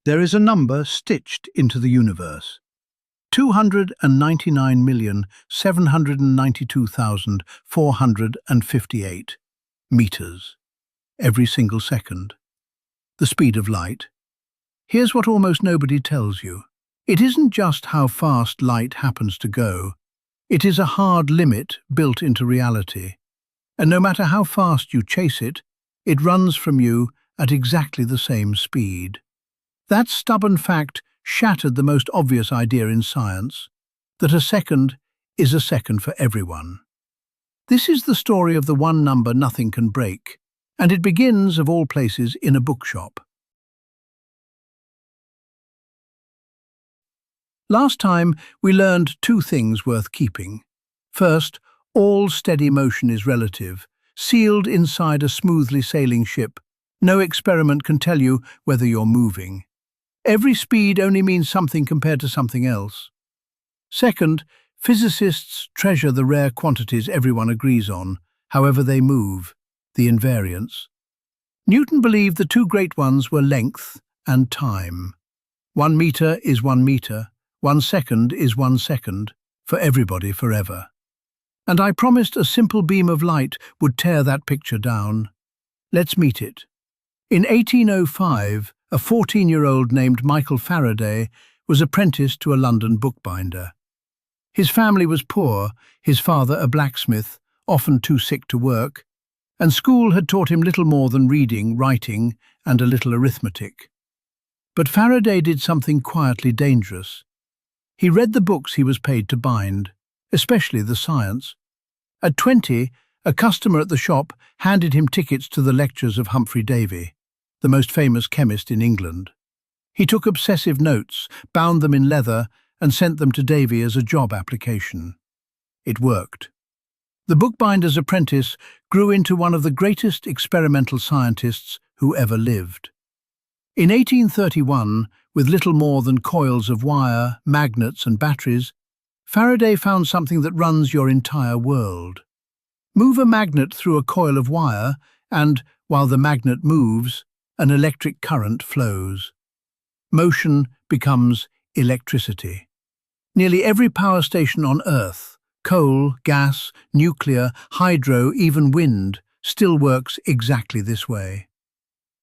There is a number stitched into the universe. 299,792,458 meters every single second. The speed of light. Here's what almost nobody tells you. It isn't just how fast light happens to go. It is a hard limit built into reality. And no matter how fast you chase it, it runs from you at exactly the same speed. That stubborn fact shattered the most obvious idea in science, that a second is a second for everyone. This is the story of the one number nothing can break, and it begins, of all places, in a bookshop. Last time, we learned two things worth keeping. First, all steady motion is relative. Sealed inside a smoothly sailing ship, no experiment can tell you whether you're moving. Every speed only means something compared to something else. Second, physicists treasure the rare quantities everyone agrees on, however they move, the invariants. Newton believed the two great ones were length and time. 1 meter is 1 meter, 1 second is 1 second, for everybody forever. And I promised a simple beam of light would tear that picture down. Let's meet it. In 1805, a 14-year-old named Michael Faraday was apprenticed to a London bookbinder. His family was poor, his father a blacksmith, often too sick to work, and school had taught him little more than reading, writing, and a little arithmetic. But Faraday did something quietly dangerous. He read the books he was paid to bind, especially the science. At 20, a customer at the shop handed him tickets to the lectures of Humphrey Davy, the most famous chemist in England. He took obsessive notes, bound them in leather, and sent them to Davy as a job application. It worked. The bookbinder's apprentice grew into one of the greatest experimental scientists who ever lived. In 1831, with little more than coils of wire, magnets and batteries, Faraday found something that runs your entire world. Move a magnet through a coil of wire, and, while the magnet moves, an electric current flows. Motion becomes electricity. Nearly every power station on Earth, coal, gas, nuclear, hydro, even wind, still works exactly this way.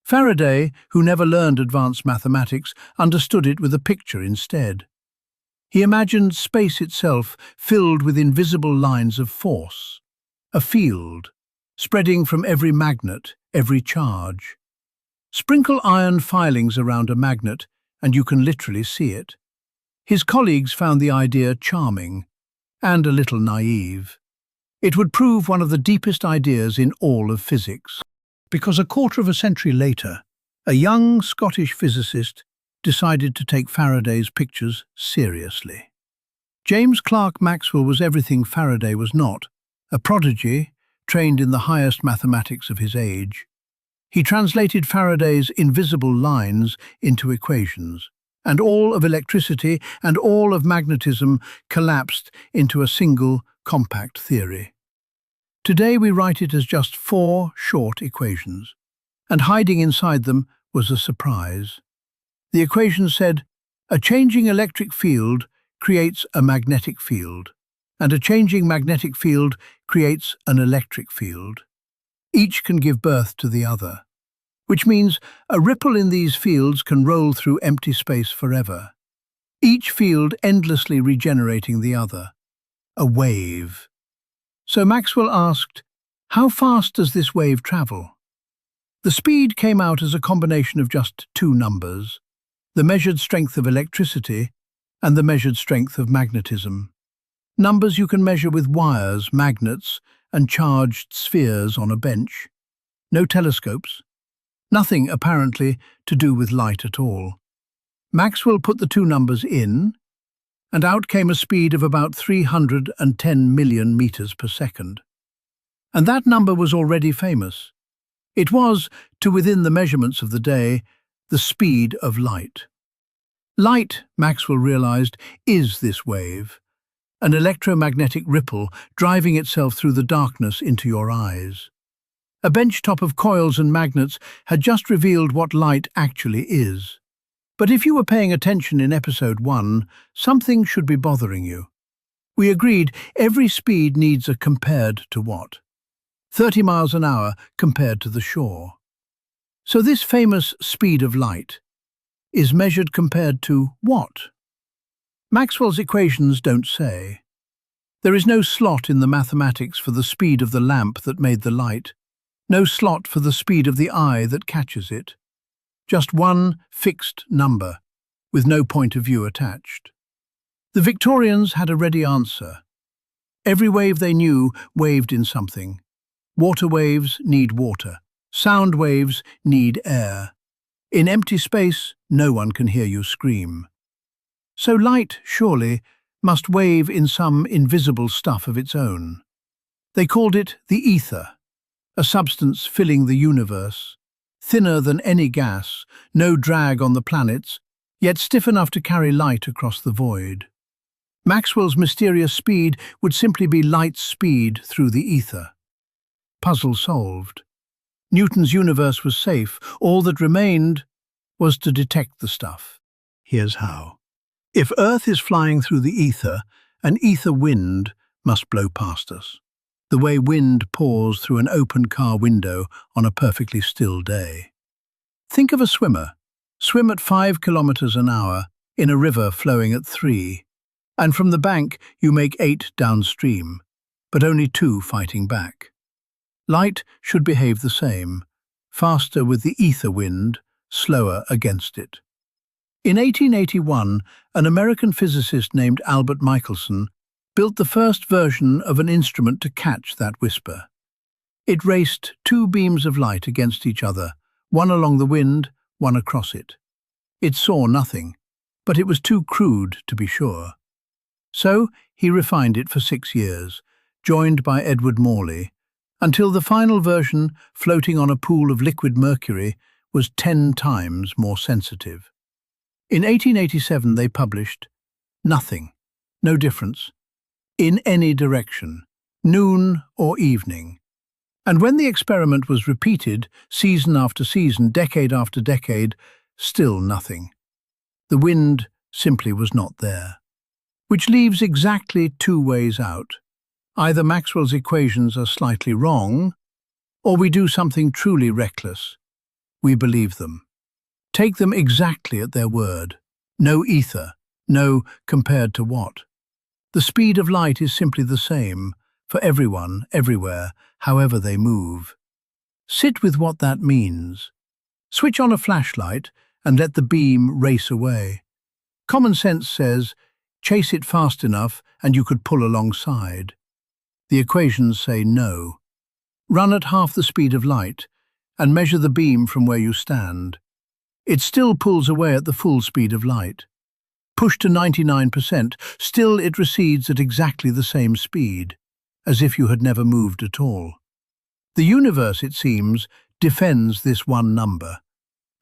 Faraday, who never learned advanced mathematics, understood it with a picture instead. He imagined space itself filled with invisible lines of force, a field, spreading from every magnet, every charge. Sprinkle iron filings around a magnet, and you can literally see it. His colleagues found the idea charming, and a little naive. It would prove one of the deepest ideas in all of physics, because a quarter of a century later, a young Scottish physicist decided to take Faraday's pictures seriously. James Clerk Maxwell was everything Faraday was not, a prodigy, trained in the highest mathematics of his age. He translated Faraday's invisible lines into equations, and all of electricity and all of magnetism collapsed into a single, compact theory. Today we write it as just 4 short equations, and hiding inside them was a surprise. The equation said, a changing electric field creates a magnetic field, and a changing magnetic field creates an electric field. Each can give birth to the other, which means a ripple in these fields can roll through empty space forever, each field endlessly regenerating the other. A wave. So Maxwell asked, how fast does this wave travel? The speed came out as a combination of just 2 numbers, the measured strength of electricity and the measured strength of magnetism. Numbers you can measure with wires, magnets, and charged spheres on a bench. No telescopes. Nothing, apparently, to do with light at all. Maxwell put the 2 numbers in, and out came a speed of about 310 million meters per second. And that number was already famous. It was, to within the measurements of the day, the speed of light. Light, Maxwell realized, is this wave, an electromagnetic ripple driving itself through the darkness into your eyes. A benchtop of coils and magnets had just revealed what light actually is. But if you were paying attention in episode 1, something should be bothering you. We agreed every speed needs a compared to what? 30 miles an hour compared to the shore. So this famous speed of light is measured compared to what? Maxwell's equations don't say. There is no slot in the mathematics for the speed of the lamp that made the light, no slot for the speed of the eye that catches it. Just one fixed number, with no point of view attached. The Victorians had a ready answer. Every wave they knew waved in something. Water waves need water. Sound waves need air. In empty space, no one can hear you scream. So light, surely, must wave in some invisible stuff of its own. They called it the ether, a substance filling the universe, thinner than any gas, no drag on the planets, yet stiff enough to carry light across the void. Maxwell's mysterious speed would simply be light's speed through the ether. Puzzle solved. Newton's universe was safe. All that remained was to detect the stuff. Here's how. If Earth is flying through the ether, an ether wind must blow past us, the way wind pours through an open car window on a perfectly still day. Think of a swimmer. Swim at 5 kilometers an hour in a river flowing at 3, and from the bank you make 8 downstream, but only 2 fighting back. Light should behave the same, faster with the ether wind, slower against it. In 1881, an American physicist named Albert Michelson built the first version of an instrument to catch that whisper. It raced 2 beams of light against each other, one along the wind, one across it. It saw nothing, but it was too crude to be sure. So he refined it for 6 years, joined by Edward Morley, until the final version, floating on a pool of liquid mercury, was 10 times more sensitive. In 1887 they published Nothing, no difference, in any direction, noon or evening. And when the experiment was repeated, season after season, decade after decade, still nothing. The wind simply was not there. Which leaves exactly 2 ways out. Either Maxwell's equations are slightly wrong, or we do something truly reckless. We believe them. Take them exactly at their word. No ether, no compared to what. The speed of light is simply the same for everyone, everywhere, however they move. Sit with what that means. Switch on a flashlight and let the beam race away. Common sense says, chase it fast enough and you could pull alongside. The equations say no. Run at half the speed of light and measure the beam from where you stand. It still pulls away at the full speed of light. Pushed to 99%, still it recedes at exactly the same speed, as if you had never moved at all. The universe, it seems, defends this one number.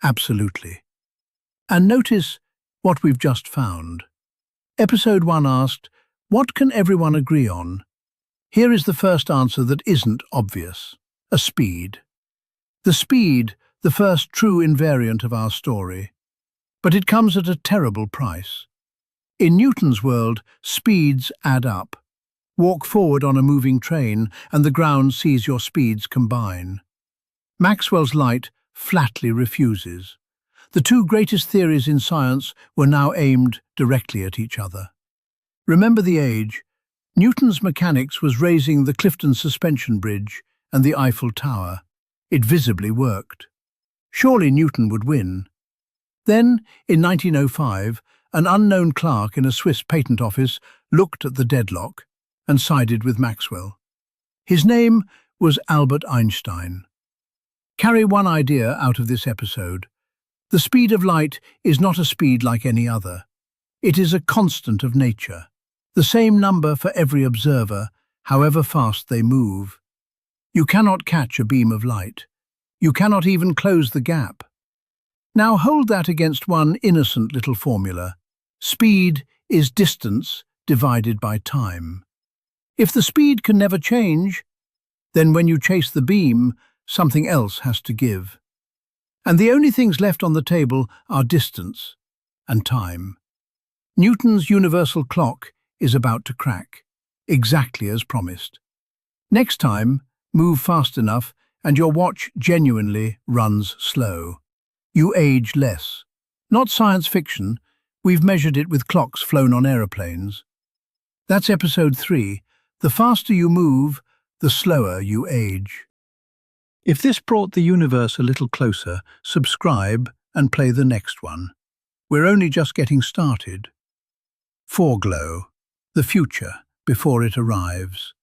Absolutely. And notice what we've just found. Episode 1 asked, what can everyone agree on? Here is the first answer that isn't obvious. A speed. The speed, the first true invariant of our story. But it comes at a terrible price. In Newton's world, speeds add up. Walk forward on a moving train, and the ground sees your speeds combine. Maxwell's light flatly refuses. The 2 greatest theories in science were now aimed directly at each other. Remember the age. Newton's mechanics was raising the Clifton Suspension Bridge and the Eiffel Tower. It visibly worked. Surely Newton would win. Then, in 1905, an unknown clerk in a Swiss patent office looked at the deadlock and sided with Maxwell. His name was Albert Einstein. Carry one idea out of this episode. The speed of light is not a speed like any other. It is a constant of nature, the same number for every observer, however fast they move. You cannot catch a beam of light. You cannot even close the gap. Now hold that against one innocent little formula. Speed is distance divided by time. If the speed can never change, then when you chase the beam, something else has to give. And the only things left on the table are distance, and time. Newton's universal clock is about to crack, exactly as promised. Next time, move fast enough and your watch genuinely runs slow. You age less. Not science fiction, we've measured it with clocks flown on aeroplanes. That's episode 3. The faster you move, the slower you age. If this brought the universe a little closer, subscribe and play the next one. We're only just getting started. Foreglow, the future before it arrives.